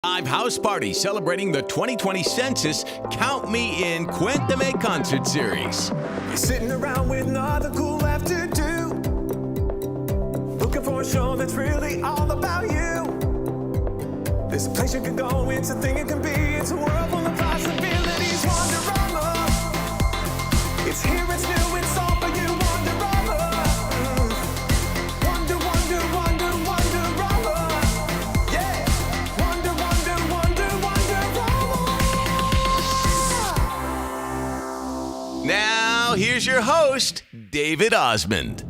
Live house party celebrating the 2020 census. Count Me In Cuéntame concert series. You're sitting around with nothing cool left to do, looking for a show that's really all about you. There's a place you can go, it's a thing it can be, it's a world full of possibilities. Wonderama, it's here, it's new, it's all for you. Wonderama, Wonderama, yeah. Wonderama. Now, here's your host, David Osmond.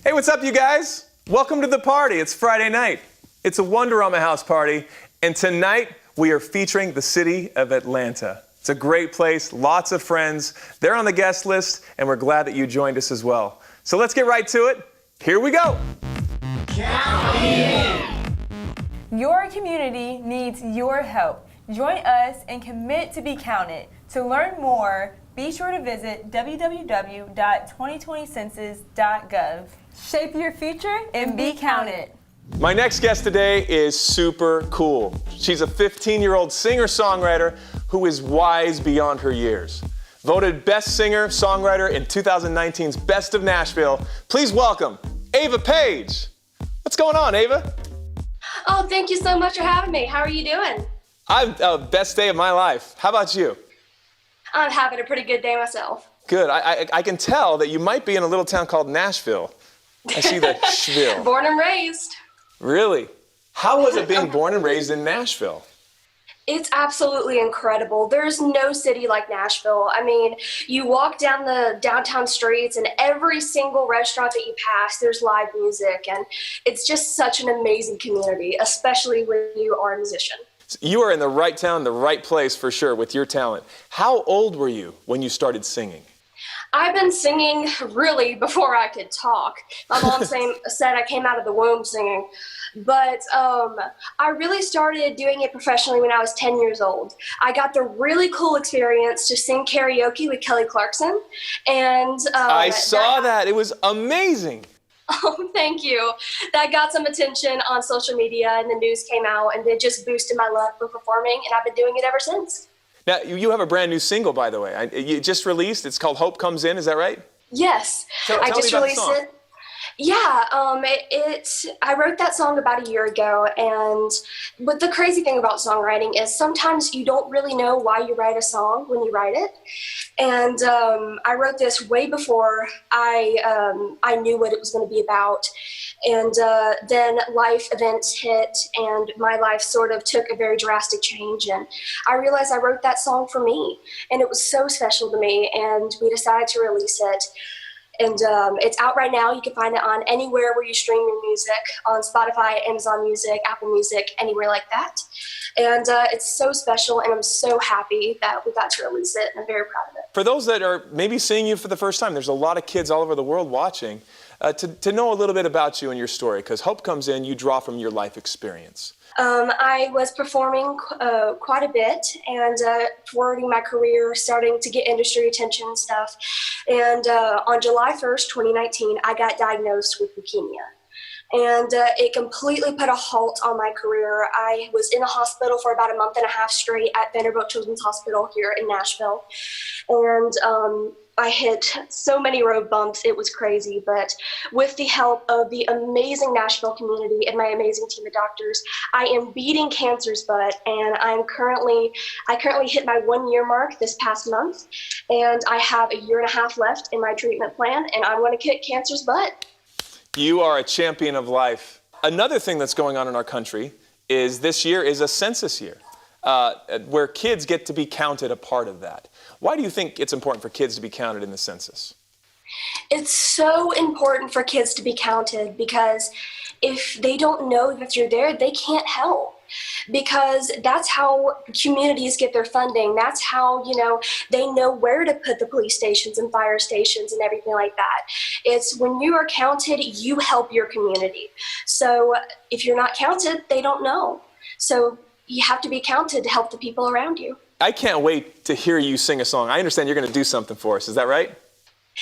Hey, what's up, you guys? Welcome to the party. It's Friday night. It's a Wonderama house party, and tonight we are featuring the city of Atlanta. It's a great place, lots of friends. They're on the guest list, and we're glad that you joined us as well. So let's get right to it. Here we go. Count me in. Your community needs your help. Join us and commit to be counted. To learn more, be sure to visit www.2020census.gov. Shape your future and be counted. My next guest today is super cool. She's a 15-year-old singer-songwriter who is wise beyond her years. Voted Best Singer-Songwriter in 2019's Best of Nashville. Please welcome Ava Page. What's going on, Ava? Oh, thank you so much for having me. How are you doing? I'm best day of my life. How about you? I'm having a pretty good day myself. Good. I can tell that you might be in a little town called Nashville. I see the Shville. Born and raised. Really? How was it being born and raised in Nashville? It's absolutely incredible. There's no city like Nashville. I mean, you walk down the downtown streets and every single restaurant that you pass, there's live music. And it's just such an amazing community, especially when you are a musician. You are in the right town, the right place for sure with your talent. How old were you when you started singing? I've been singing really before I could talk. My mom said I came out of the womb singing. But I really started doing it professionally when I was 10 years old. I got the really cool experience to sing karaoke with Kelly Clarkson. And I saw that. It was amazing. Oh, thank you. That got some attention on social media and the news came out and it just boosted my love for performing and I've been doing it ever since. Now, you have a brand new single, by the way. You just released. It's called Hope Comes In. Is that right? Yes. I just released it. Yeah, I wrote that song about a year ago, but the crazy thing about songwriting is sometimes you don't really know why you write a song when you write it. And I wrote this way before I knew what it was going to be about. And then life events hit and my life sort of took a very drastic change. And I realized I wrote that song for me and it was so special to me and we decided to release it. And it's out right now. You can find it on anywhere where you stream your music, on Spotify, Amazon Music, Apple Music, anywhere like that. And it's so special, and I'm so happy that we got to release it, and I'm very proud of it. For those that are maybe seeing you for the first time, there's a lot of kids all over the world watching, to know a little bit about you and your story, because Hope Comes In, you draw from your life experience. I was performing quite a bit and forwarding my career, starting to get industry attention and stuff. And on July 1st, 2019, I got diagnosed with leukemia. And it completely put a halt on my career. I was in a hospital for about a month and a half straight at Vanderbilt Children's Hospital here in Nashville. And I hit so many road bumps, it was crazy, but with the help of the amazing Nashville community and my amazing team of doctors, I am beating cancer's butt, and I currently hit my 1-year mark this past month, and I have a year and a half left in my treatment plan, and I want to kick cancer's butt. You are a champion of life. Another thing that's going on in our country is this year is a census year, where kids get to be counted a part of that. Why do you think it's important for kids to be counted in the census? It's so important for kids to be counted because if they don't know that you're there, they can't help. Because that's how communities get their funding. That's how, they know where to put the police stations and fire stations and everything like that. It's when you are counted, you help your community. So if you're not counted, they don't know. So you have to be counted to help the people around you. I can't wait to hear you sing a song. I understand you're going to do something for us. Is that right?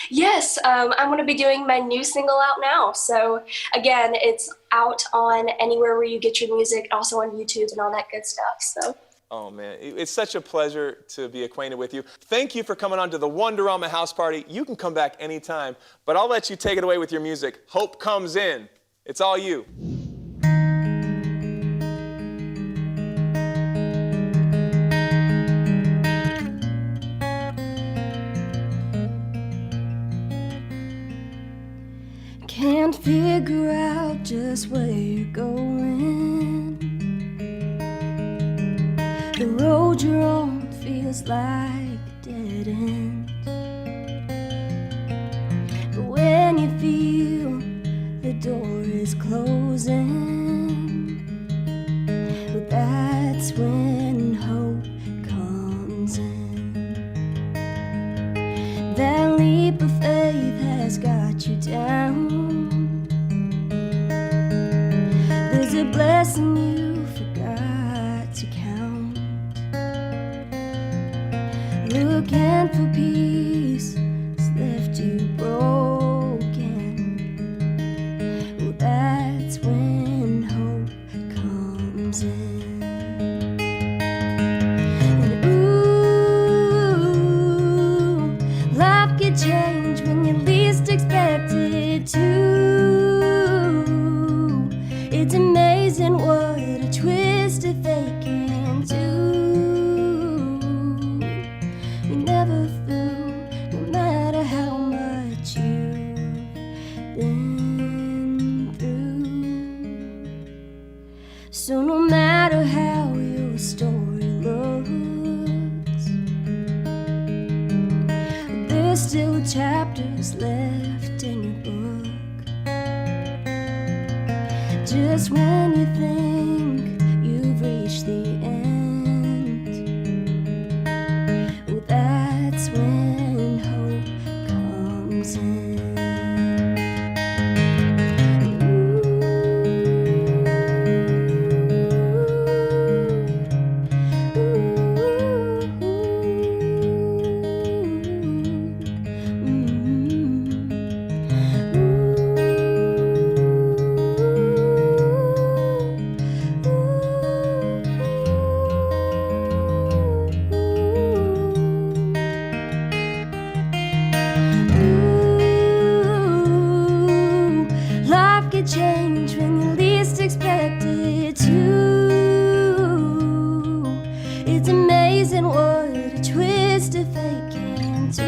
Yes, I'm going to be doing my new single out now. So again, it's out on anywhere where you get your music, also on YouTube and all that good stuff. So. Oh man, it's such a pleasure to be acquainted with you. Thank you for coming on to the Wonderama House Party. You can come back anytime, but I'll let you take it away with your music. Hope Comes In. It's all you. Can't figure out just where you're going. The road you're on feels like a dead end. But when you feel the door is closing, well, that's when hope comes in. That leap of faith has got you down. There's a blessing you forgot to count. Looking for peace has left you broken. Well, that's when hope comes in. And ooh, life can change when you least expect it to. It's amazing what a twist of fate can do. You never through, no matter how much you've been through. So no matter how your story looks, there's still chapters left in your book. Just when you think you've reached the end, well, that's when hope comes in. Change when you least expect it to. It's amazing what a twist of fate can do.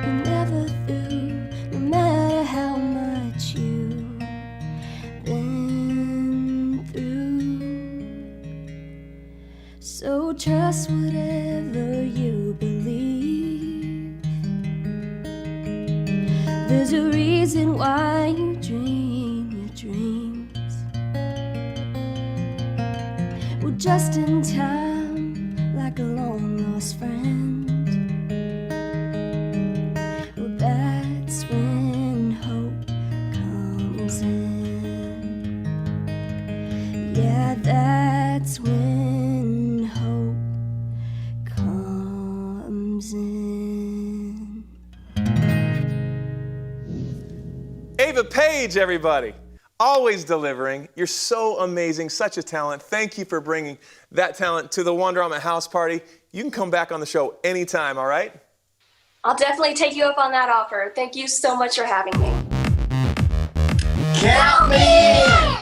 You're never through, no matter how much you've been through. So trust whatever you believe. There's a reason why you dream your dreams. Well, just in time, like a long-lost friend. Well, that's when hope comes in. Yeah, that's when hope comes in. Ava Page, everybody. Always delivering. You're so amazing, such a talent. Thank you for bringing that talent to the Wonderama House Party. You can come back on the show anytime, all right? I'll definitely take you up on that offer. Thank you so much for having me. Count me in!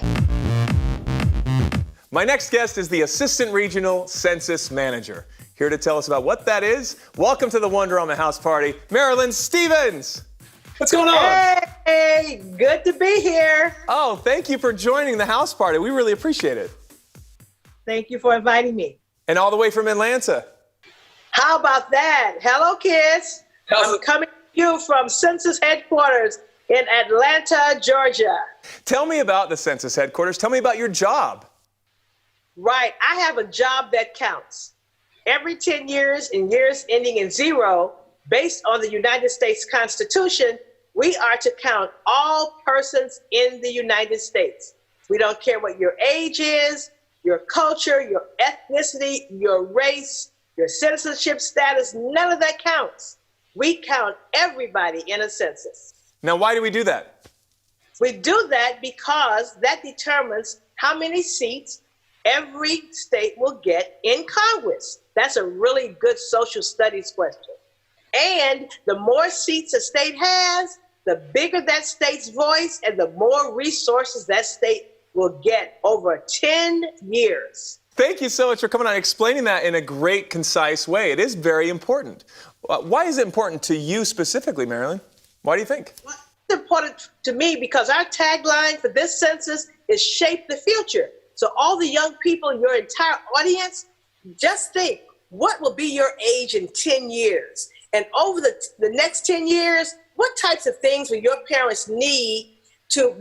My next guest is the Assistant Regional Census Manager. Here to tell us about what that is, welcome to the Wonderama House Party, Marilyn Stevens. What's going on? Hey, good to be here. Oh, thank you for joining the house party. We really appreciate it. Thank you for inviting me. And all the way from Atlanta. How about that? Hello, kids. I'm coming to you from Census Headquarters in Atlanta, Georgia. Tell me about the Census Headquarters. Tell me about your job. Right, I have a job that counts. Every 10 years, in years ending in 0, based on the United States Constitution, we are to count all persons in the United States. We don't care what your age is, your culture, your ethnicity, your race, your citizenship status, none of that counts. We count everybody in a census. Now, why do we do that? We do that because that determines how many seats every state will get in Congress. That's a really good social studies question. And the more seats a state has, the bigger that state's voice and the more resources that state will get over 10 years. Thank you so much for coming on and explaining that in a great, concise way. It is very important. Why is it important to you specifically, Marilyn? Why do you think? Well, it's important to me because our tagline for this census is Shape the Future. So all the young people in your entire audience, just think, what will be your age in 10 years? And over the next 10 years, what types of things will your parents need to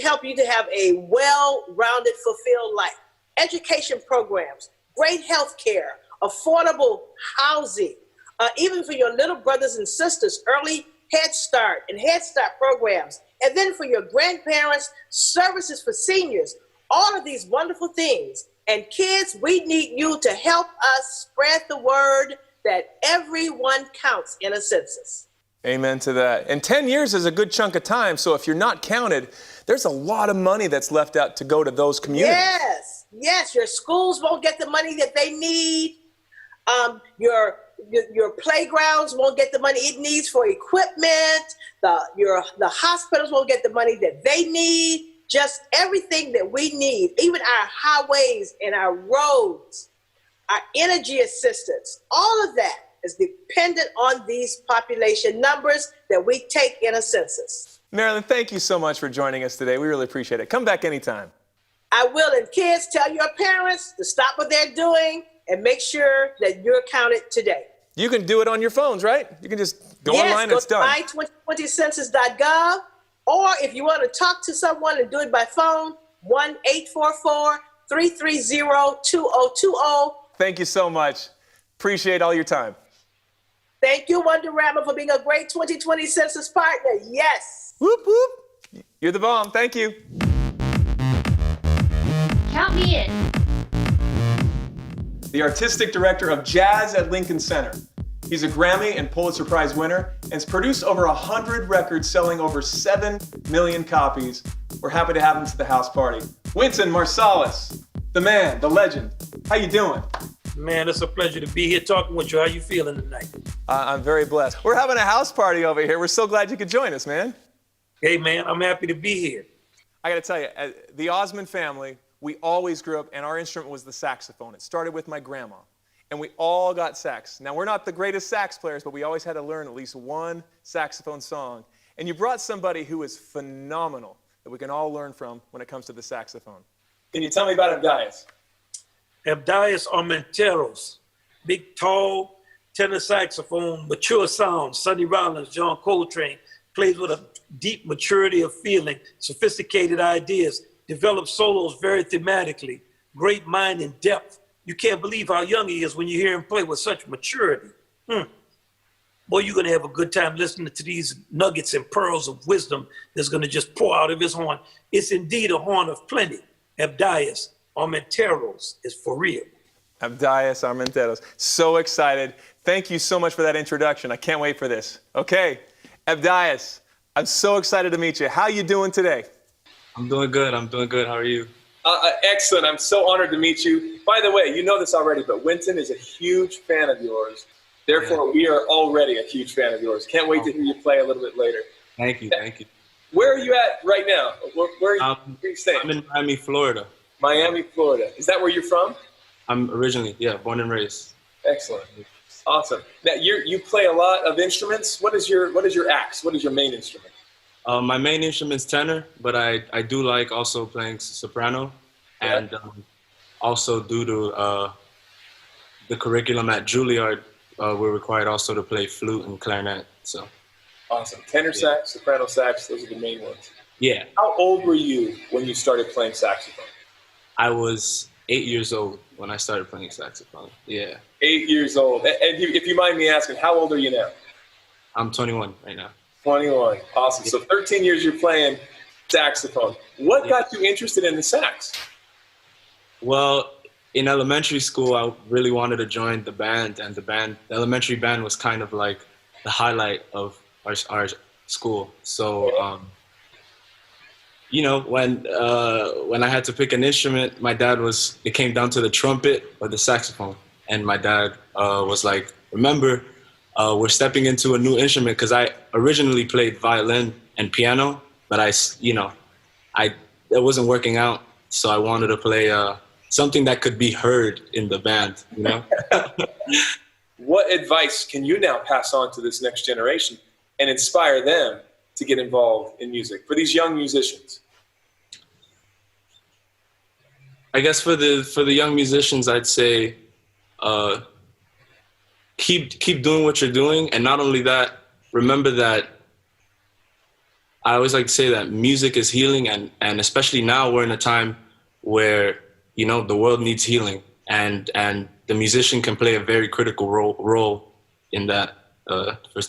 help you to have a well-rounded, fulfilled life? Education programs, great health care, affordable housing, even for your little brothers and sisters, early Head Start and Head Start programs. And then for your grandparents, services for seniors, all of these wonderful things. And kids, we need you to help us spread the word that everyone counts in a census. Amen to that. And 10 years is a good chunk of time, so if you're not counted, there's a lot of money that's left out to go to those communities. Yes, your schools won't get the money that they need. Your playgrounds won't get the money it needs for equipment. The hospitals won't get the money that they need. Just everything that we need, even our highways and our roads, our energy assistance, all of that is dependent on these population numbers that we take in a census. Marilyn, thank you so much for joining us today. We really appreciate it. Come back anytime. I will. And kids, tell your parents to stop what they're doing and make sure that you're counted today. You can do it on your phones, right? You can just go online and it's done. Yes, go to my2020census.gov, or if you want to talk to someone and do it by phone, 1-844-330-2020. Thank you so much. Appreciate all your time. Thank you, Wonderama, for being a great 2020 census partner. Yes. Whoop, whoop. You're the bomb. Thank you. Count me in. The artistic director of Jazz at Lincoln Center. He's a Grammy and Pulitzer Prize winner and has produced over 100 records selling over 7 million copies. We're happy to have him to the house party. Vincent Marsalis, the man, the legend. How you doing? Man, it's a pleasure to be here talking with you. How you feeling tonight? I'm very blessed. We're having a house party over here. We're so glad you could join us, man. Hey, man, I'm happy to be here. I got to tell you, the Osmond family, we always grew up, and our instrument was the saxophone. It started with my grandma, and we all got sax. Now, we're not the greatest sax players, but we always had to learn at least one saxophone song. And you brought somebody who is phenomenal that we can all learn from when it comes to the saxophone. Can you tell me about Abdias? Abdias Armenteros, big, tall, tenor saxophone, mature sound. Sonny Rollins, John Coltrane, plays with a deep maturity of feeling, sophisticated ideas, develops solos very thematically, great mind and depth. You can't believe how young he is when you hear him play with such maturity. Boy, you're gonna have a good time listening to these nuggets and pearls of wisdom that's gonna just pour out of his horn. It's indeed a horn of plenty. Abdias Armenteros is for real. Abdias Armenteros. So excited. Thank you so much for that introduction. I can't wait for this. Okay, Abdias, I'm so excited to meet you. How you doing today? I'm doing good. How are you? Excellent. I'm so honored to meet you. By the way, you know this already, but Winton is a huge fan of yours. Therefore, we are already a huge fan of yours. Can't wait to hear you play a little bit later. Thank you. Where are you at right now? Where are you staying? I'm in Miami, Florida. Miami, Florida. Is that where you're from? I'm originally, born and raised. Excellent. Awesome. Now, you play a lot of instruments. What is your axe? What is your main instrument? My main instrument is tenor, but I do like also playing soprano. Yeah. And also due to the curriculum at Juilliard, we're required also to play flute and clarinet. So. Awesome. Tenor sax, soprano sax, those are the main ones. Yeah. How old were you when you started playing saxophone? I was 8 years old when I started playing saxophone. Yeah. 8 years old. And if you mind me asking, how old are you now? I'm 21 right now. 21. Awesome. So 13 years you're playing saxophone. What got you interested in the sax? Well, in elementary school, I really wanted to join the band, and the elementary band was kind of like the highlight of our school. So you know, when I had to pick an instrument, it came down to the trumpet or the saxophone. And my dad was like, remember, we're stepping into a new instrument, because I originally played violin and piano, but it wasn't working out. So I wanted to play something that could be heard in the band, you know? What advice can you now pass on to this next generation and inspire them to get involved in music for these young musicians? I guess for the young musicians, I'd say keep doing what you're doing, and not only that, remember that I always like to say that music is healing, and especially now we're in a time where, you know, the world needs healing, and the musician can play a very critical role in that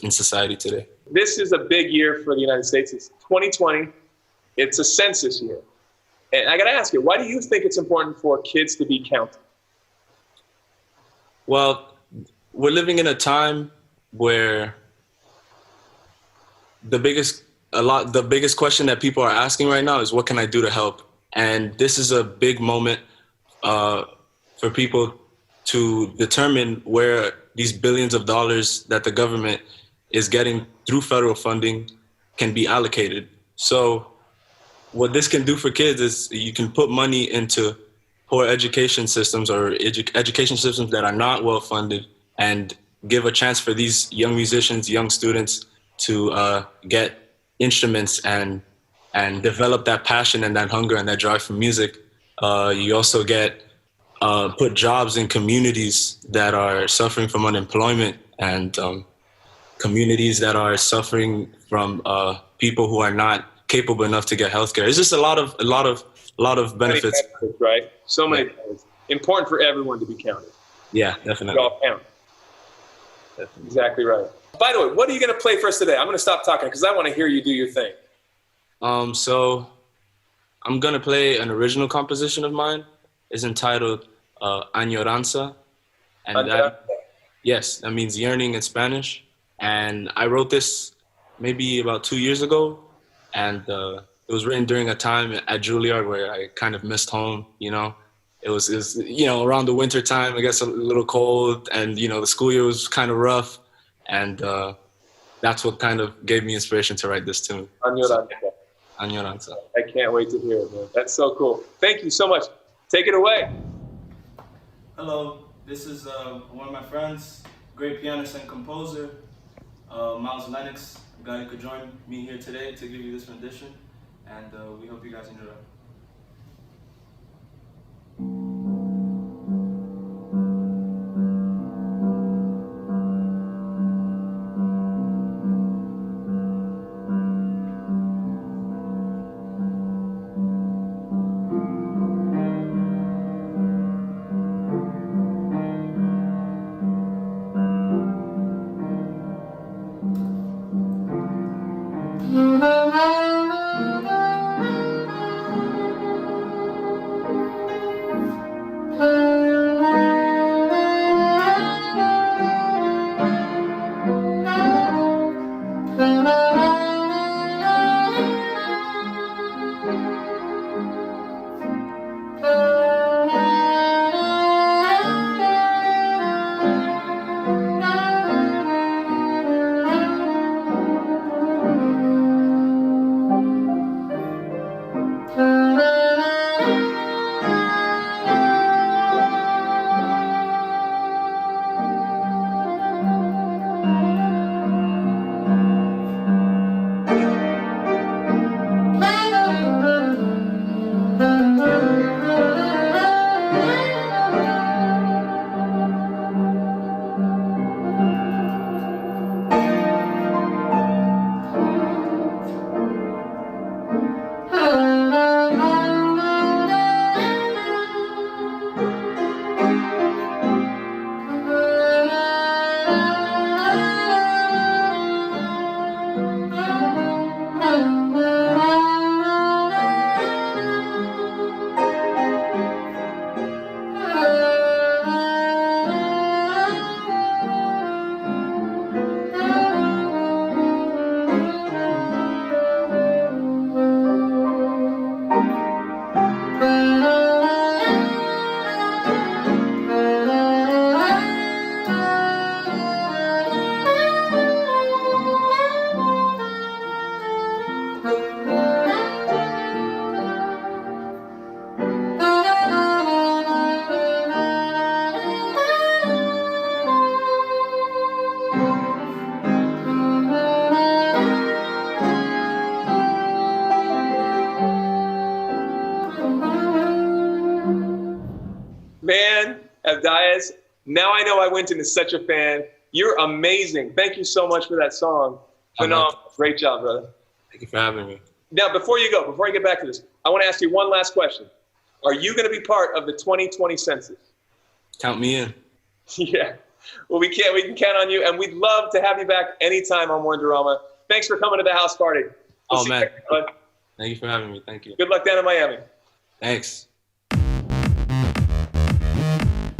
in society today. This is a big year for the United States. It's 2020. It's a census year. And I got to ask you, why do you think it's important for kids to be counted? Well, we're living in a time where the biggest question that people are asking right now is, what can I do to help? And this is a big moment for people to determine where these billions of dollars that the government is getting through federal funding can be allocated. So what this can do for kids is you can put money into poor education systems or education systems that are not well funded, and give a chance for these young musicians, young students to get instruments and develop that passion and that hunger and that drive for music. You also get put jobs in communities that are suffering from unemployment, and communities that are suffering from people who are not capable enough to get healthcare. It's just a lot of benefits. Right? So many benefits. Important for everyone to be counted. Yeah, definitely. We all count. Definitely. Exactly right. By the way, what are you going to play for us today? I'm going to stop talking because I want to hear you do your thing. So I'm going to play an original composition of mine. It's entitled Añoranza. And that means yearning in Spanish. And I wrote this maybe about 2 years ago. And it was written during a time at Juilliard where I kind of missed home, you know. It was you know, around the winter time, I guess a little cold, and, you know, the school year was kind of rough. And that's what kind of gave me inspiration to write this tune. Añoranza. I can't wait to hear it, man. That's so cool. Thank you so much. Take it away. Hello, this is one of my friends, great pianist and composer, Miles Lennox. I'm glad you could join me here today to give you this rendition, and we hope you guys enjoy it. Man, Abdias, now I know I Winton is such a fan. You're amazing. Thank you so much for that song. Phenomenal. Great job, brother. Thank you for having me. Now, before you get back to this, I want to ask you one last question. Are you going to be part of the 2020 census? Count me in. Yeah. Well, we can count on you, and we'd love to have you back anytime on Wonderama. Thanks for coming to the house party. Oh, man. Thank you for having me. Thank you. Good luck down in Miami. Thanks.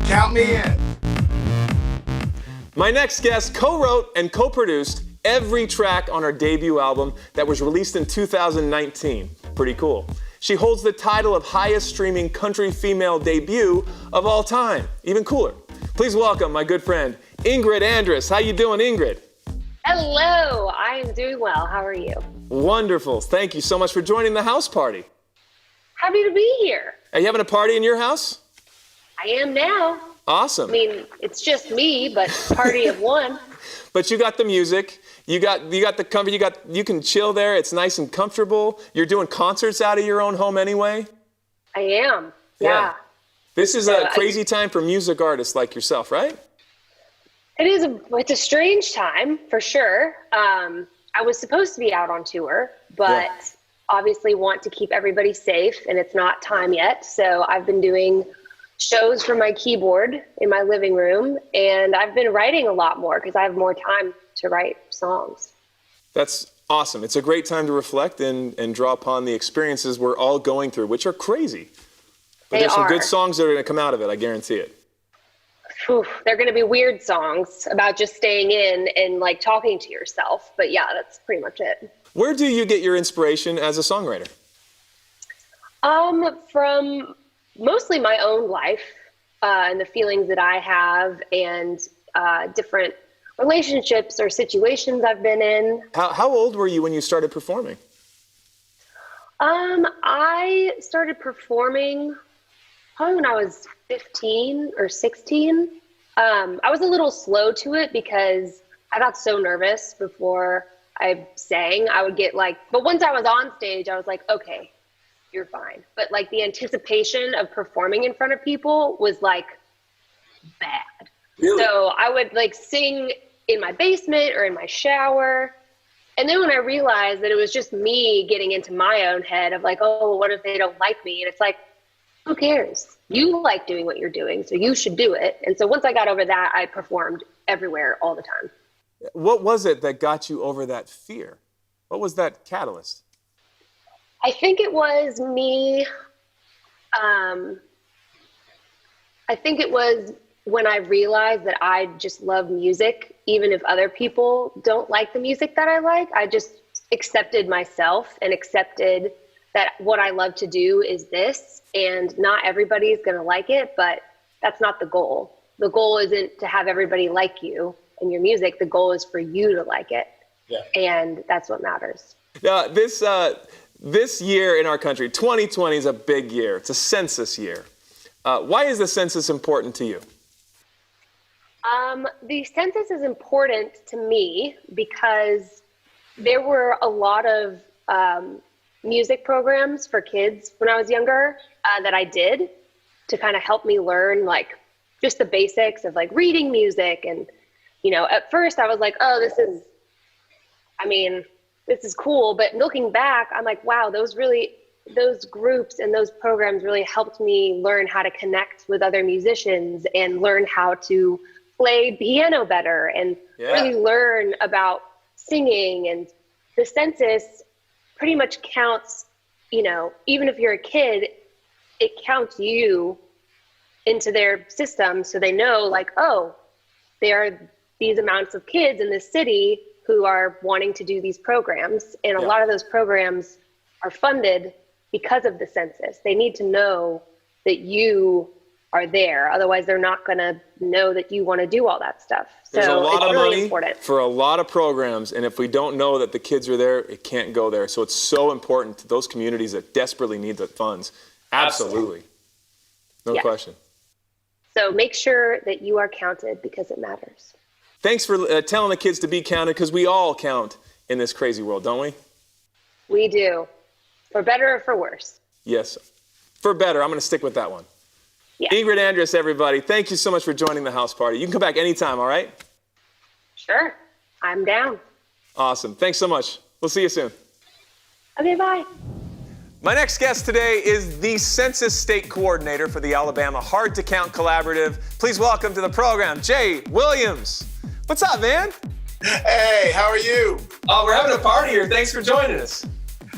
Count me in. My next guest co-wrote and co-produced every track on her debut album that was released in 2019. Pretty cool. She holds the title of highest streaming country female debut of all time. Even cooler. Please welcome my good friend, Ingrid Andress. How you doing, Ingrid? Hello, I am doing well. How are you? Wonderful. Thank you so much for joining the house party. Happy to be here. Are you having a party in your house? I am now. Awesome. I mean, it's just me, but party of one. But you got the music, you got the comfort, you can chill there. It's nice and comfortable. You're doing concerts out of your own home anyway. I am. Yeah. This is a crazy time for music artists like yourself, right? It is. It's a strange time for sure. I was supposed to be out on tour, but obviously want to keep everybody safe, and it's not time yet. So I've been doing shows from my keyboard in my living room, and I've been writing a lot more because I have more time to write songs. That's awesome. It's a great time to reflect and draw upon the experiences we're all going through, which are crazy. But there's some good songs that are going to come out of it, I guarantee it. Whew, they're going to be weird songs about just staying in and like talking to yourself. But yeah, that's pretty much it. Where do you get your inspiration as a songwriter? From mostly my own life and the feelings that I have and different relationships or situations I've been in. How old were you when you started performing? I started performing probably when I was 15 or 16. I was a little slow to it because I got so nervous before I sang. I would get but once I was on stage, I was like, okay, you're fine. But like the anticipation of performing in front of people was like bad. Really? So I would like sing in my basement or in my shower. And then when I realized that it was just me getting into my own head of like, oh, what if they don't like me? And it's like, who cares? You like doing what you're doing, so you should do it. And so once I got over that, I performed everywhere all the time. What was it that got you over that fear? What was that catalyst? I think it was me. I think it was when I realized that I just love music, even if other people don't like the music that I like. I just accepted myself and accepted that what I love to do is this, and not everybody's going to like it, but that's not the goal. The goal isn't to have everybody like you and your music. The goal is for you to like it. Yeah. And that's what matters. This year in our country, 2020 is a big year. It's a census year. Why is the census important to you? The census is important to me because there were a lot of music programs for kids when I was younger that I did to kind of help me learn like just the basics of like reading music. And, you know, at first I was like, oh, this is cool. But looking back, I'm like, wow, those groups and those programs really helped me learn how to connect with other musicians and learn how to play piano better and really learn about singing. And the census pretty much counts, you know, even if you're a kid, it counts you into their system so they know like, oh, there are these amounts of kids in this city who are wanting to do these programs. And a lot of those programs are funded because of the census. They need to know that you are there. Otherwise, they're not going to know that you want to do all that stuff. There's a lot of really money important for a lot of programs, and if we don't know that the kids are there, it can't go there. So it's so important to those communities that desperately need the funds. Absolutely. No question. So make sure that you are counted because it matters. Thanks for telling the kids to be counted, because we all count in this crazy world, don't we? We do. For better or for worse. Yes. For better. I'm going to stick with that one. Yeah. Ingrid Andress, everybody, thank you so much for joining the house party. You can come back anytime, all right? Sure. I'm down. Awesome. Thanks so much. We'll see you soon. Okay, bye. My next guest today is the Census State Coordinator for the Alabama Hard to Count Collaborative. Please welcome to the program, Jay Williams. What's up, man? Hey, how are you? Oh, we're having a party here. Thanks for joining us.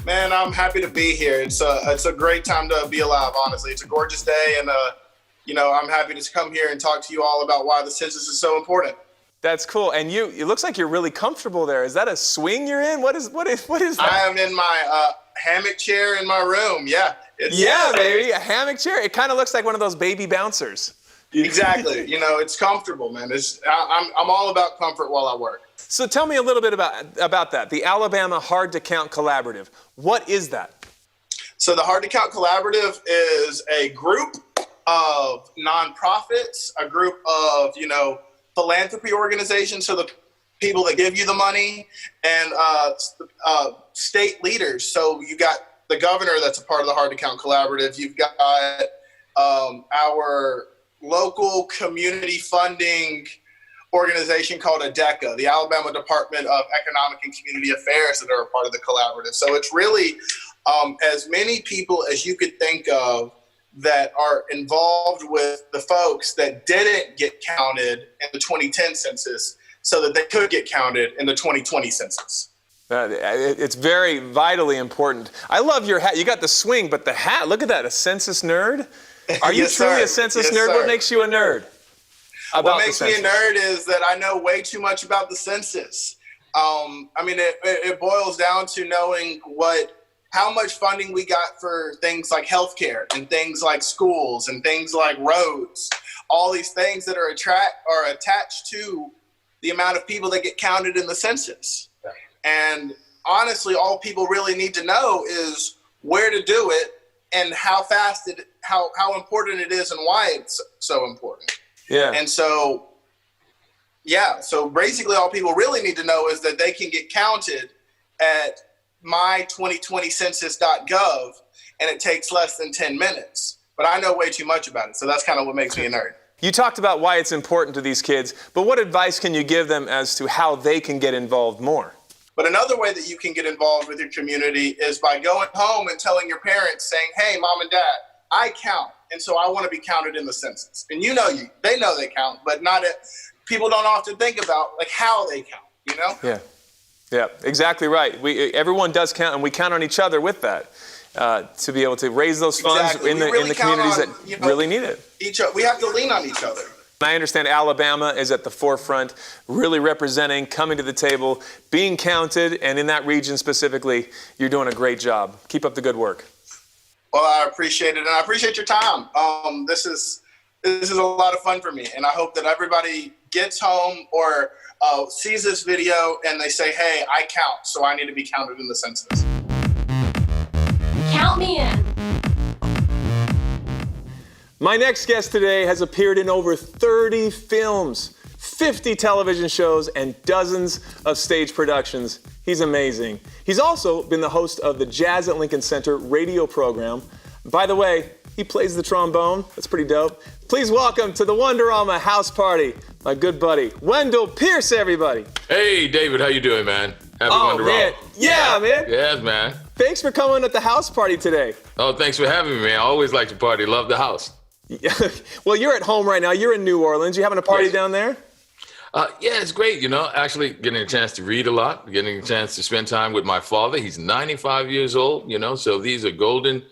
Man, I'm happy to be here. It's a great time to be alive, honestly. It's a gorgeous day, and I'm happy to come here and talk to you all about why the census is so important. That's cool. And it looks like you're really comfortable there. Is that a swing you're in? What is that? I am in my hammock chair in my room. Yeah. Baby, a hammock chair. It kind of looks like one of those baby bouncers. Exactly. It's comfortable, man. I'm all about comfort while I work. So tell me a little bit about that, the Alabama Hard to Count Collaborative. What is that? So the Hard to Count Collaborative is a group of nonprofits, a group of, philanthropy organizations, so the people that give you the money, and state leaders. So you got the governor that's a part of the Hard to Count Collaborative. You've got our local community funding organization called ADECA, the Alabama Department of Economic and Community Affairs, that are a part of the collaborative. So it's really as many people as you could think of that are involved with the folks that didn't get counted in the 2010 census so that they could get counted in the 2020 census. It's very vitally important. I love your hat. You got the swing, but the hat, look at that, a census nerd? Are you Yes, truly sir. a census Yes, nerd? sir. What makes you a nerd? What makes me a nerd is that I know way too much about the census. It boils down to knowing how much funding we got for things like healthcare and things like schools and things like roads, all these things that are attached to the amount of people that get counted in the census. Yeah. And honestly, all people really need to know is where to do it and how important it is and why it's so important. Yeah. And so basically all people really need to know is that they can get counted at my2020census.gov, and it takes less than 10 minutes. But I know way too much about it, so that's kind of what makes me a nerd. You talked about why it's important to these kids, but what advice can you give them as to how they can get involved more? But another way that you can get involved with your community is by going home and telling your parents, saying, hey, mom and dad, I count, and so I want to be counted in the census. And they know they count, but people don't often think about how they count, Yeah, exactly right. Everyone does count, and we count on each other with that to be able to raise those funds in the communities that really need it. We have to lean on each other. I understand Alabama is at the forefront, really representing, coming to the table, being counted, and in that region specifically, you're doing a great job. Keep up the good work. Well, I appreciate it, and I appreciate your time. This is a lot of fun for me, and I hope that everybody gets home or sees this video and they say, hey, I count, so I need to be counted in the census. Count me in. My next guest today has appeared in over 30 films, 50 television shows, and dozens of stage productions. He's amazing. He's also been the host of the Jazz at Lincoln Center radio program. By the way, he plays the trombone. That's pretty dope. Please welcome to the Wonderama house party, my good buddy, Wendell Pierce, everybody. Hey, David, how you doing, man? Happy Wonderama. Man. Yeah, man. Yes, man. Thanks for coming at the house party today. Oh, thanks for having me, man. I always like to party. Love the house. Well, you're at home right now. You're in New Orleans. You having a party down there? Yeah, it's great. Actually getting a chance to read a lot, getting a chance to spend time with my father. He's 95 years old, so these are golden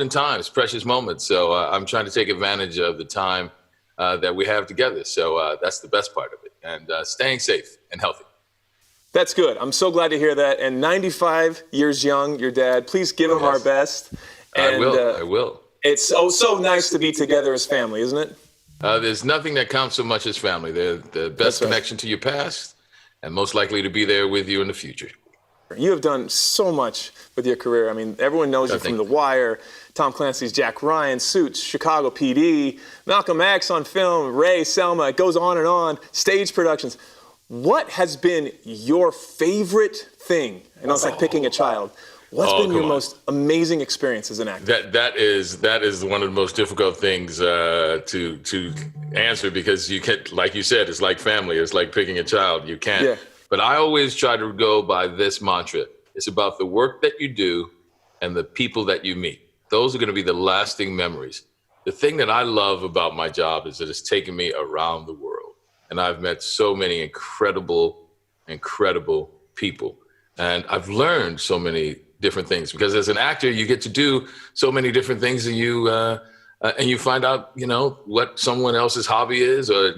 times, precious moments. So I'm trying to take advantage of the time that we have together. So that's the best part of it, and staying safe and healthy. That's good. I'm so glad to hear that. And 95 years young, your dad. Please give him our best. And, I will. It's so nice to be together as family, isn't it? There's nothing that counts so much as family. They're the best connection to your past and most likely to be there with you in the future. You have done so much with your career. I mean, everyone knows you from The Wire, Tom Clancy's Jack Ryan, Suits, Chicago PD, Malcolm X on film, Ray, Selma, it goes on and on, stage productions. What has been your favorite thing? I know it's like picking a child. What's been your come on. most amazing experience as an actor? That is one of the most difficult things to answer, because you can't, like you said, it's like family. It's like picking a child. You can't. Yeah. But I always try to go by this mantra. It's about the work that you do and the people that you meet. Those are going to be the lasting memories. The thing that I love about my job is that it's taken me around the world. And I've met so many incredible people. And I've learned so many different things, because as an actor, you get to do so many different things, and you find out, what someone else's hobby is, or,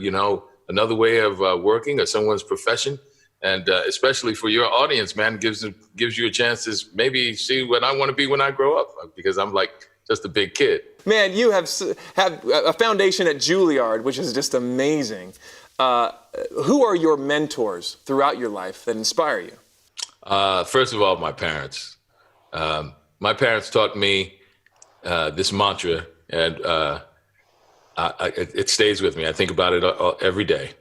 another way of working, or someone's profession. And especially for your audience, man, gives you a chance to maybe see what I want to be when I grow up, because I'm like just a big kid. Man, you have a foundation at Juilliard, which is just amazing. Who are your mentors throughout your life that inspire you? First of all, my parents. My parents taught me this mantra, and it stays with me. I think about it every day.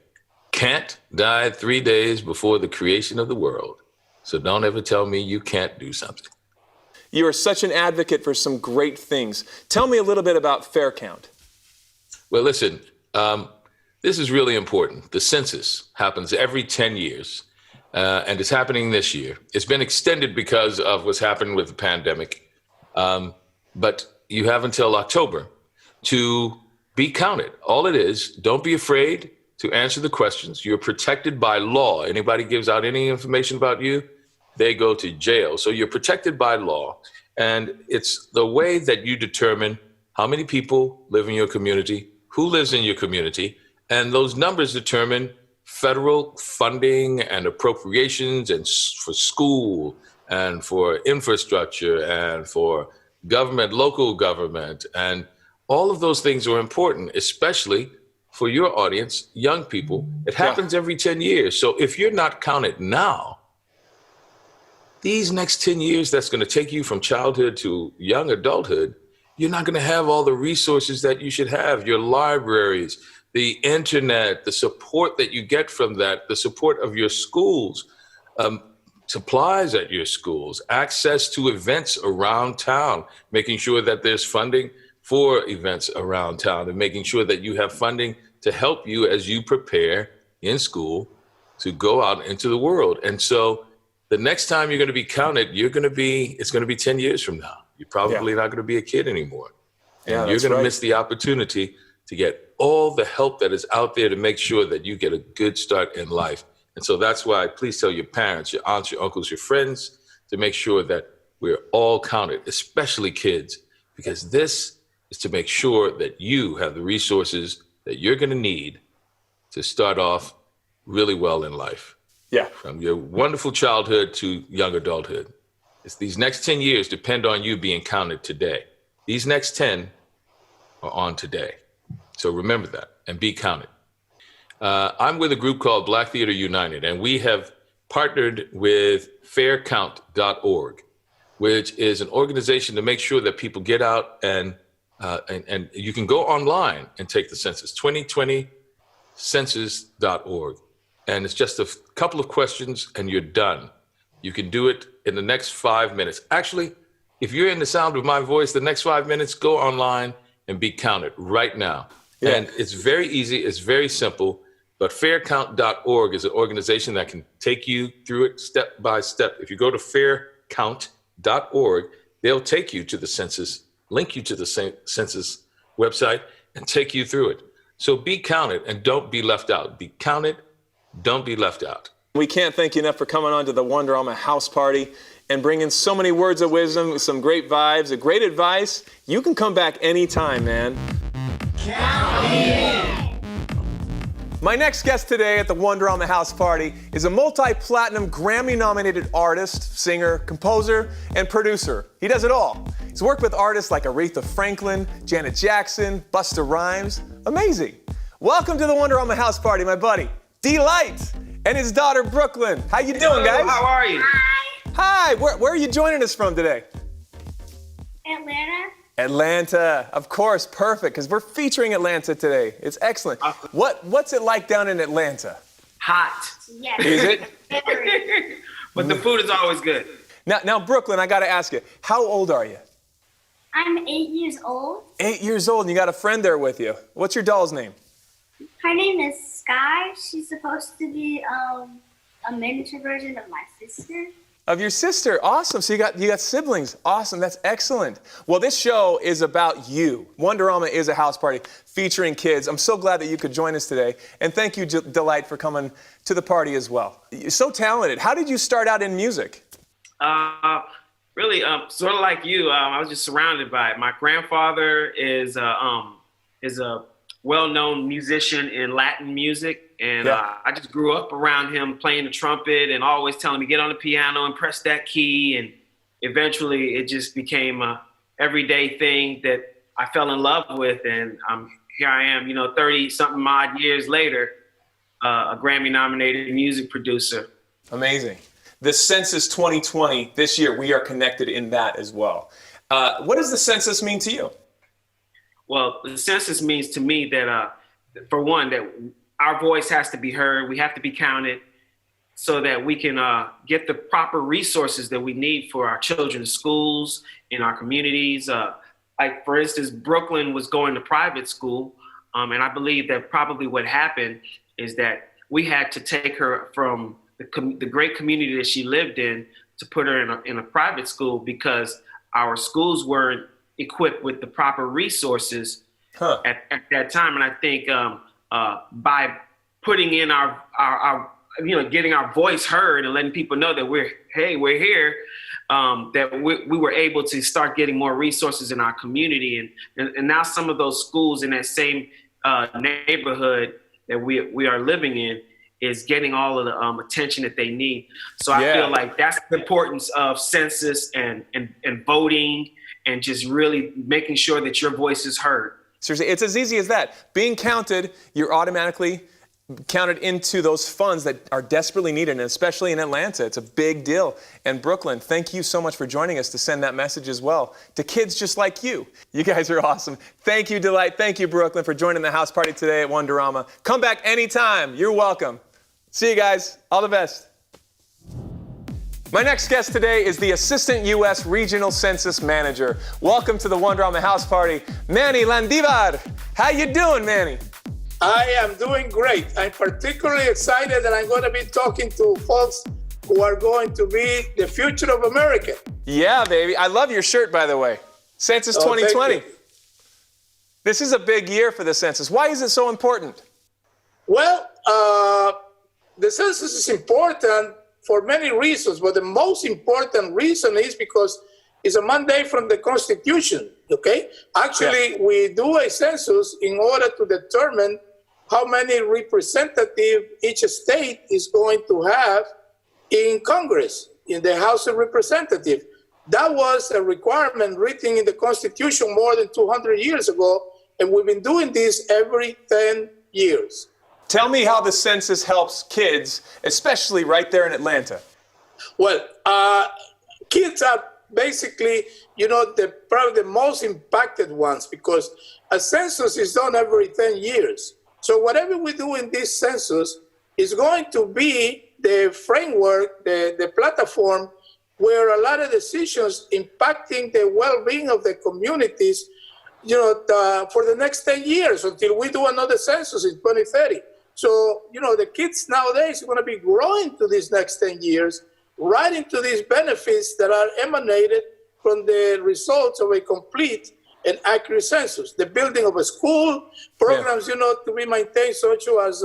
Kant died 3 days before the creation of the world, so don't ever tell me you can't do something. You are such an advocate for some great things. Tell me a little bit about Fair Count. Well, listen, this is really important. The census happens every 10 years. And it's happening this year. It's been extended because of what's happened with the pandemic. But you have until October to be counted. All it is, don't be afraid to answer the questions. You're protected by law. Anybody gives out any information about you, they go to jail. So you're protected by law. And it's the way that you determine how many people live in your community, who lives in your community, and those numbers determine federal funding and appropriations, and for school and for infrastructure and for government, local government. And all of those things are important, especially for your audience, young people. It happens every 10 years. So if you're not counted now, these next 10 years, that's going to take you from childhood to young adulthood, you're not going to have all the resources that you should have, your libraries, the internet, the support that you get from that, the support of your schools, supplies at your schools, access to events around town, making sure that there's funding for events around town, and making sure that you have funding to help you as you prepare in school to go out into the world. And so the next time you're going to be counted, it's going to be 10 years from now. You're probably not going to be a kid anymore. And you're going to miss the opportunity to get all the help that is out there to make sure that you get a good start in life. And so that's why please tell your parents, your aunts, your uncles, your friends to make sure that we're all counted, especially kids, because this is to make sure that you have the resources that you're going to need to start off really well in life. Yeah. From your wonderful childhood to young adulthood. It's these next 10 years depend on you being counted today. These next 10 are on today. So remember that and be counted. I'm with a group called Black Theater United, and we have partnered with faircount.org, which is an organization to make sure that people get out and you can go online and take the census, 2020census.org. And it's just a couple of questions and you're done. You can do it in the next 5 minutes. Actually, if you're in the sound of my voice, the next 5 minutes, go online and be counted right now. Yeah. And it's very easy. It's very simple. But faircount.org is an organization that can take you through it step by step. If you go to faircount.org, they'll take you to the census, link you to the census website, and take you through it. So be counted and don't be left out. Be counted. Don't be left out. We can't thank you enough for coming on to the Wonderama house party and bringing so many words of wisdom, some great vibes, a great advice. You can come back anytime, man. Count me in. My next guest today at the Wonderama house party is a multi-platinum Grammy-nominated artist, singer, composer, and producer. He does it all. He's worked with artists like Aretha Franklin, Janet Jackson, Busta Rhymes. Amazing. Welcome to the Wonderama house party, my buddy, D-Light, and his daughter, Brooklyn. How you doing, guys? How are you? Hi. Where are you joining us from today? Atlanta. Atlanta, of course, perfect, because we're featuring Atlanta today. It's excellent. What's it like down in Atlanta? Hot. Yes. Is it? But the food is always good. Now, Brooklyn, I got to ask you, how old are you? I'm 8 years old. 8 years old, and you got a friend there with you. What's your doll's name? Her name is Sky. She's supposed to be a miniature version of my sister. Of your sister. Awesome. So you got siblings. Awesome. That's excellent. Well, this show is about you. Wonderama is a house party featuring kids. I'm so glad that you could join us today. And thank you, Delight, for coming to the party as well. You're so talented. How did you start out in music? Really, sort of like you, I was just surrounded by it. My grandfather is a well-known musician in Latin music. And I just grew up around him playing the trumpet and always telling me, get on the piano and press that key. And eventually it just became a everyday thing that I fell in love with. And here I am, 30-something odd years later, a Grammy-nominated music producer. Amazing. The Census 2020, this year, we are connected in that as well. What does the census mean to you? Well, the census means to me that, for one, that our voice has to be heard. We have to be counted so that we can get the proper resources that we need for our children's schools, in our communities. Like, for instance, Brooklyn was going to private school. And I believe that probably what happened is that we had to take her from the great community that she lived in to put her in a private school because our schools weren't equipped with the proper resources at that time. And I think by putting in our getting our voice heard and letting people know that we're here, that we were able to start getting more resources in our community. And now some of those schools in that same neighborhood that we are living in is getting all of the attention that they need. So I feel like that's the importance of census and voting and just really making sure that your voice is heard. Seriously, it's as easy as that. Being counted, you're automatically counted into those funds that are desperately needed, and especially in Atlanta. It's a big deal. And Brooklyn, thank you so much for joining us to send that message as well to kids just like you. You guys are awesome. Thank you, Delight. Thank you, Brooklyn, for joining the house party today at Wonderama. Come back anytime. You're welcome. See you guys. All the best. My next guest today is the Assistant U.S. Regional Census Manager. Welcome to the Wonderama House Party, Manny Landivar. How you doing, Manny? I am doing great. I'm particularly excited that I'm going to be talking to folks who are going to be the future of America. Yeah, baby. I love your shirt, by the way. Census 2020. This is a big year for the census. Why is it so important? Well, the census is important for many reasons, but the most important reason is because it's a mandate from the Constitution, okay? Actually, we do a census in order to determine how many representatives each state is going to have in Congress, in the House of Representatives. That was a requirement written in the Constitution more than 200 years ago, and we've been doing this every 10 years. Tell me how the census helps kids, especially right there in Atlanta. Well, kids are basically, probably the most impacted ones because a census is done every 10 years. So whatever we do in this census is going to be the framework, the platform where a lot of decisions impacting the well-being of the communities, for the next 10 years until we do another census in 2030. So, the kids nowadays are going to be growing to these next 10 years, right into these benefits that are emanated from the results of a complete and accurate census. The building of a school, programs, to be maintained, such as,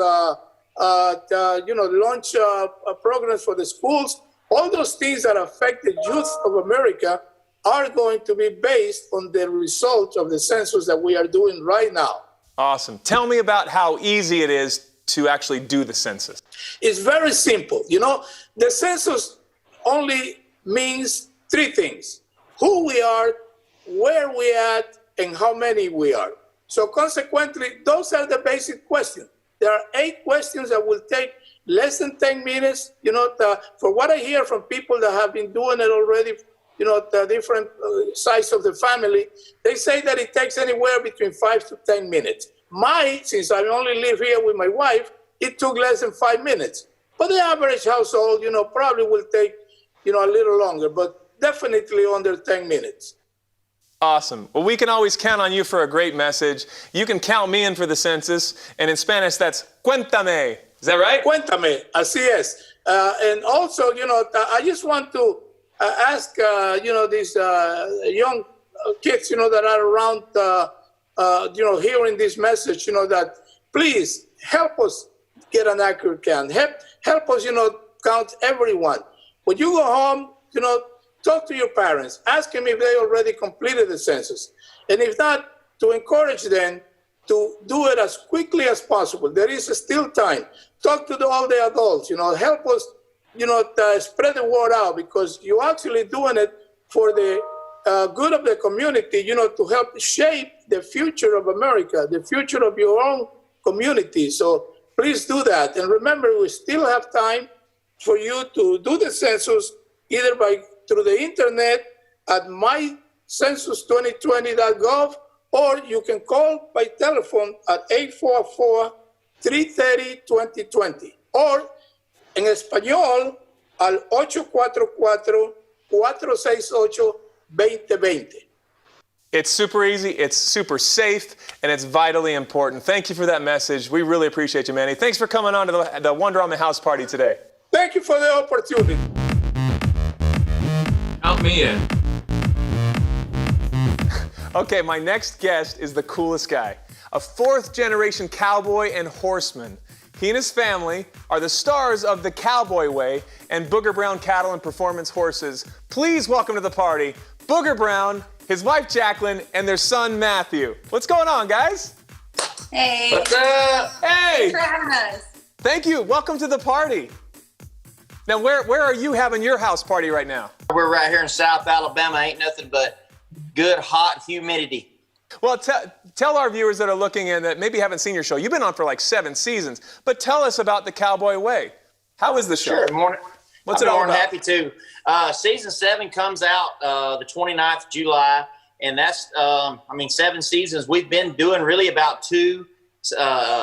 launch programs for the schools. All those things that affect the youth of America are going to be based on the results of the census that we are doing right now. Awesome. Tell me about how easy it is to actually do the census. It's very simple. The census only means three things: who we are, where we at, and how many we are. So consequently, those are the basic questions. There are 8 questions that will take less than 10 minutes. For what I hear from people that have been doing it already, the different sides of the family, they say that it takes anywhere between 5 to 10 minutes. Since I only live here with my wife, it took less than 5 minutes. But the average household, probably will take a little longer, but definitely under 10 minutes. Awesome. Well, we can always count on you for a great message. You can count me in for the census, and in Spanish, that's cuéntame. Is that right? Cuéntame, así es. And also, I just want to ask, these young kids, that are around, hearing this message, that please help us get an accurate count. Help us, count everyone. When you go home, talk to your parents. Ask them if they already completed the census. And if not, to encourage them to do it as quickly as possible. There is still time. Talk to all the adults, help us, spread the word out, because you're actually doing it for the good of the community, to help shape the future of America, the future of your own community. So please do that. And remember, we still have time for you to do the census either through the internet at mycensus2020.gov, or you can call by telephone at 844-330-2020, or en español al 844-468-2020. It's super easy, it's super safe, and it's vitally important. Thank you for that message. We really appreciate you, Manny. Thanks for coming on to the Wonderama house party today. Thank you for the opportunity. Count me in. Okay, my next guest is the coolest guy, a fourth-generation cowboy and horseman. He and his family are the stars of The Cowboy Way and Booger Brown Cattle and Performance Horses. Please welcome to the party, Booger Brown, his wife Jacqueline, and their son Matthew. What's going on, guys? Hey. What's up? Hey. Thanks for having us. Thank you. Welcome to the party. Now, where are you having your house party right now? We're right here in South Alabama. Ain't nothing but good, hot humidity. Well, tell our viewers that are looking in that maybe haven't seen your show. You've been on for like 7 seasons, but tell us about The Cowboy Way. How is the show? Sure. Morning. What's it all about? Happy to. Season 7 comes out the 29th of July, and that's, 7 seasons. We've been doing really about 2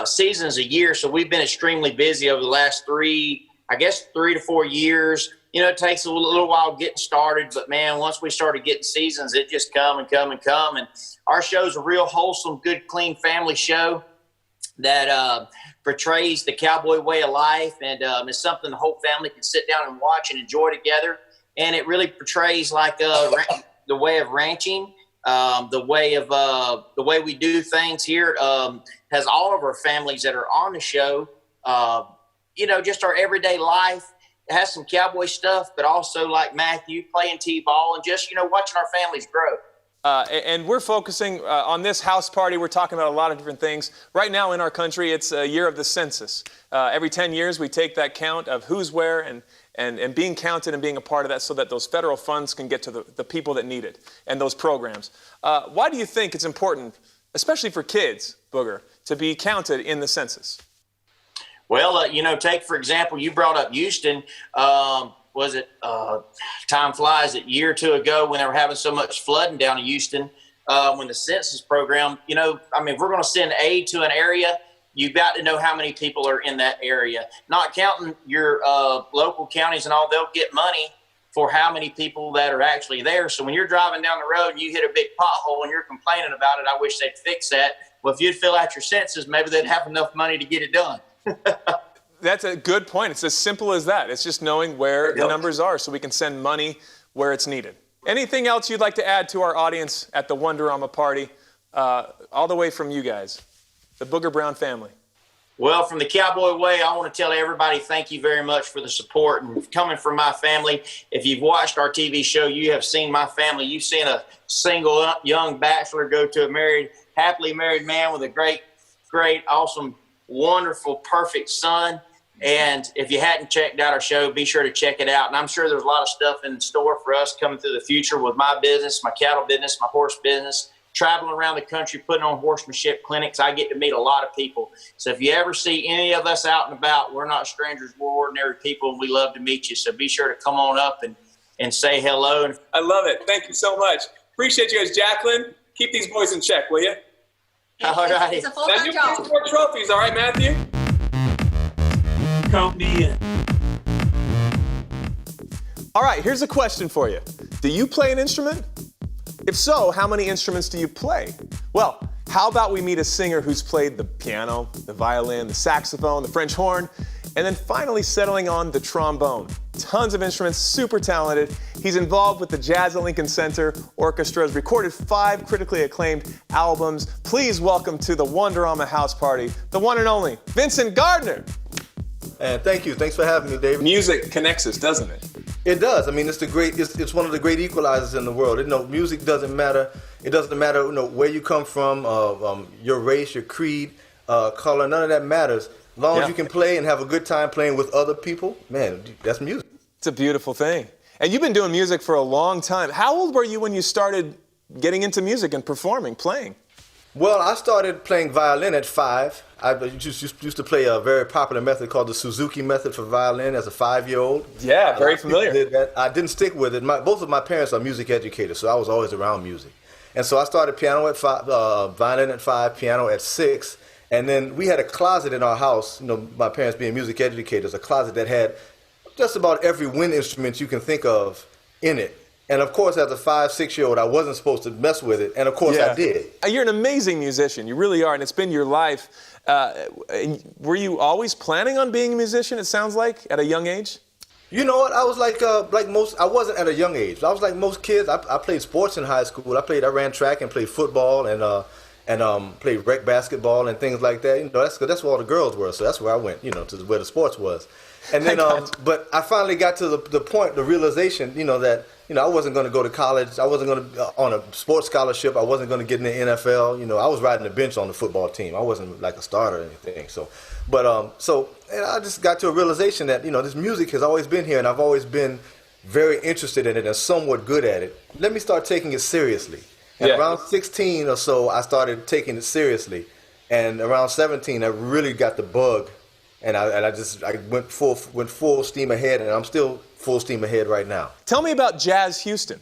seasons a year, so we've been extremely busy over the last 3 to 4 years. It takes a little while getting started, but man, once we started getting seasons, it just come and come and come. And our show's a real wholesome, good, clean family show that portrays the cowboy way of life, and it's something the whole family can sit down and watch and enjoy together. And it really portrays like the way of ranching, the way we do things here. Has all of our families that are on the show, just our everyday life. It has some cowboy stuff, but also like Matthew playing t-ball and just, watching our families grow. And we're focusing on this house party. We're talking about a lot of different things. Right now in our country, it's a year of the census. Every 10 years, we take that count of who's where and being counted and being a part of that so that those federal funds can get to the people that need it and those programs. Why do you think it's important, especially for kids, Booger, to be counted in the census? Well, take, for example, you brought up Houston. Time flies, a year or 2 ago when they were having so much flooding down in Houston, when the census program, if we're going to send aid to an area, you've got to know how many people are in that area. Not counting your local counties and all, they'll get money for how many people that are actually there. So when you're driving down the road and you hit a big pothole and you're complaining about it, I wish they'd fix that. Well, if you'd fill out your census, maybe they'd have enough money to get it done. That's a good point. It's as simple as that. It's just knowing where the numbers are so we can send money where it's needed. Anything else you'd like to add to our audience at the Wonderama party, all the way from you guys, the Booger Brown family? Well, from the Cowboy Way, I want to tell everybody thank you very much for the support. And coming from my family, if you've watched our TV show, you have seen my family. You've seen a single young bachelor go to a happily married man with a great, awesome, wonderful, perfect son. And if you hadn't checked out our show, be sure to check it out. And I'm sure there's a lot of stuff in store for us coming through the future with my business, my cattle business, my horse business, traveling around the country, putting on horsemanship clinics. I get to meet a lot of people. So if you ever see any of us out and about, we're not strangers, we're ordinary people, and we love to meet you. So be sure to come on up and say hello. I love it. Thank you so much. Appreciate you guys. Jacqueline, keep these boys in check, will you? All right. It's a full-time job. More trophies, all right, Matthew? Count me in. All right, here's a question for you. Do you play an instrument? If so, how many instruments do you play? Well, how about we meet a singer who's played the piano, the violin, the saxophone, the French horn, and then finally settling on the trombone. Tons of instruments, super talented. He's involved with the Jazz at Lincoln Center Orchestra, has recorded 5 critically acclaimed albums. Please welcome to the Wonderama house party, the one and only Vincent Gardner. And thank you. Thanks for having me, David. Music connects us, doesn't it? It does. I mean, it's one of the great equalizers in the world. Music doesn't matter. It doesn't matter, where you come from, your race, your creed, color. None of that matters. As long as you can play and have a good time playing with other people, man, that's music. It's a beautiful thing. And you've been doing music for a long time. How old were you when you started getting into music and performing, playing? Well, I started playing violin at 5. I used to play a very popular method called the Suzuki method for violin as a 5-year-old. Yeah, very familiar. I didn't stick with it. Both of my parents are music educators, so I was always around music. And so I started piano at 5, violin at 5, piano at 6. And then we had a closet in our house, my parents being music educators, a closet that had just about every wind instrument you can think of in it. And of course, as a 5, 6-year-old, I wasn't supposed to mess with it. And of course, I did. You're an amazing musician. You really are. And it's been your life. Were you always planning on being a musician, it sounds like, at a young age? You know what? I was like most. I wasn't at a young age. I was like most kids. I played sports in high school. I ran track and played football and played rec basketball and things like that. That's where all the girls were. So that's where I went. To where the sports was. And then, but I finally got to the point, the realization, that I wasn't going to go to college. I wasn't going to on a sports scholarship. I wasn't going to get in the NFL. I was riding the bench on the football team. I wasn't like a starter or anything. So and I just got to a realization that this music has always been here, and I've always been very interested in it and somewhat good at it. Let me start taking it seriously. And around 16 or so, I started taking it seriously, and around 17, I really got the bug, and I went full steam ahead, and I'm still full steam ahead right now. Tell me about Jazz Houston.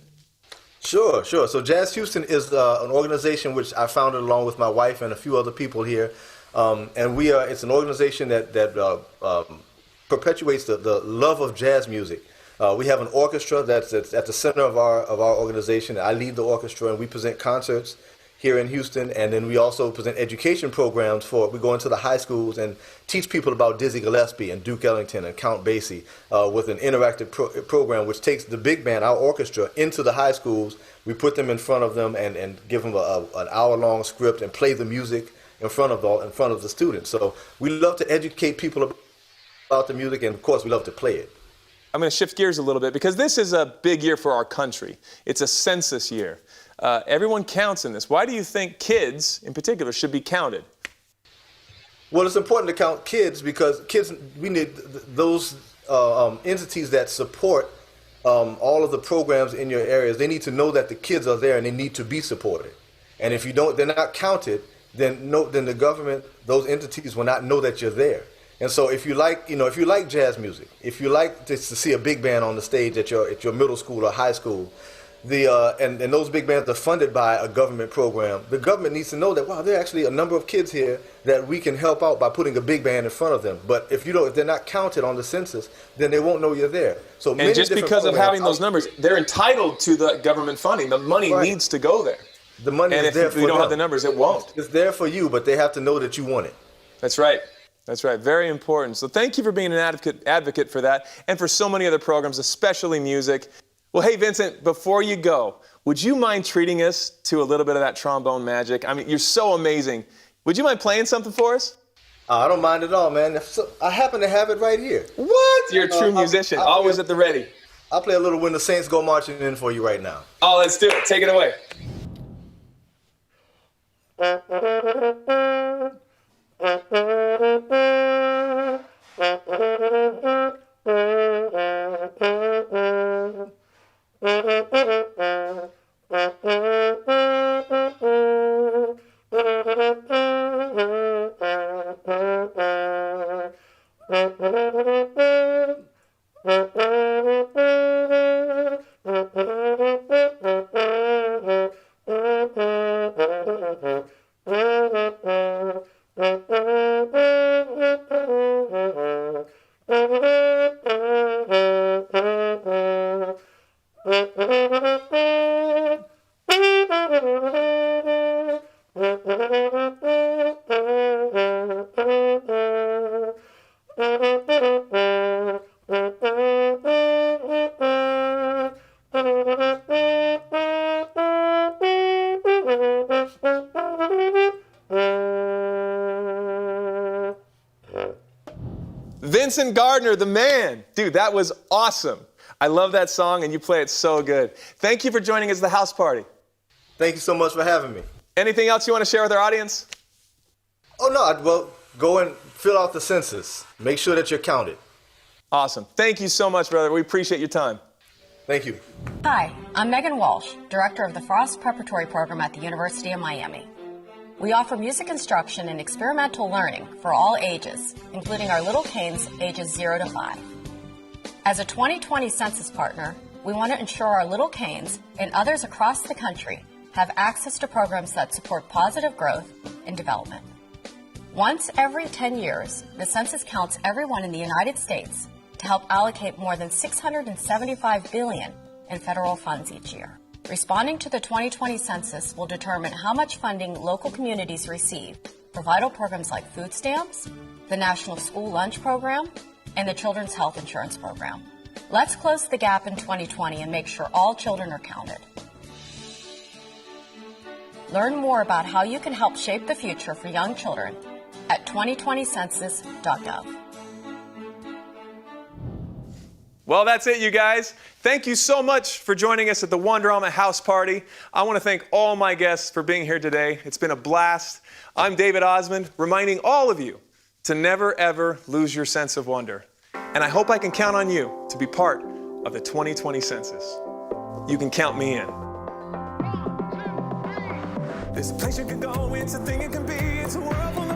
Sure. So Jazz Houston is an organization which I founded along with my wife and a few other people here, and it's an organization that perpetuates the love of jazz music. We have an orchestra that's at the center of our organization. I lead the orchestra, and we present concerts here in Houston, and then we also present education programs we go into the high schools and teach people about Dizzy Gillespie and Duke Ellington and Count Basie with an interactive program which takes the big band, our orchestra, into the high schools. We put them in front of them and give them an hour-long script and play the music in front of the students. So we love to educate people about the music, and of course we love to play it. I'm going to shift gears a little bit because this is a big year for our country. It's a census year. Everyone counts in this. Why do you think kids, in particular, should be counted? Well, it's important to count kids because we need those entities that support all of the programs in your areas. They need to know that the kids are there and they need to be supported. And if they're not counted, then the government, those entities will not know that you're there. And so if you like jazz music, if you like to see a big band on the stage at your middle school or high school, and those big bands are funded by a government program, the government needs to know that, wow, there are actually a number of kids here that we can help out by putting a big band in front of them. But if they're not counted on the census, then they won't know you're there. So and just because of having those numbers, they're entitled to the government funding. The money needs to go there. The money is there for them. And if you don't have the numbers, it won't. It's there for you, but they have to know that you want it. That's right. That's right. Very important. So thank you for being an advocate for that and for so many other programs, especially music. Well, hey, Vincent, before you go, would you mind treating us to a little bit of that trombone magic? I mean, you're so amazing. Would you mind playing something for us? I don't mind at all, man. I happen to have it right here. What? You're a true musician, always at the ready. I'll play a little When the Saints Go Marching In for you right now. Oh, let's do it. Take it away. Vincent Gardner, the man. Dude, that was awesome. I love that song, and you play it so good. Thank you for joining us at the house party. Thank you so much for having me. Anything else you want to share with our audience? Oh, no. Well, go and fill out the census. Make sure that you're counted. Awesome. Thank you so much, brother. We appreciate your time. Thank you. Hi, I'm Megan Walsh, Director of the Frost Preparatory Program at the University of Miami. We offer music instruction and experimental learning for all ages, including our little Canes ages 0 to 5. As a 2020 census partner, we want to ensure our little Canes and others across the country have access to programs that support positive growth and development. Once every 10 years, the census counts everyone in the United States to help allocate more than $675 billion in federal funds each year. Responding to the 2020 census will determine how much funding local communities receive for vital programs like food stamps, the National School Lunch Program, and the Children's Health Insurance Program. Let's close the gap in 2020 and make sure all children are counted. Learn more about how you can help shape the future for young children at 2020census.gov. Well, that's it, you guys. Thank you so much for joining us at the Wonderama house party. I want to thank all my guests for being here today. It's been a blast. I'm David Osmond, reminding all of you to never, ever lose your sense of wonder. And I hope I can count on you to be part of the 2020 census. You can count me in. There's a place you can go, it's a thing it can be, it's a world full of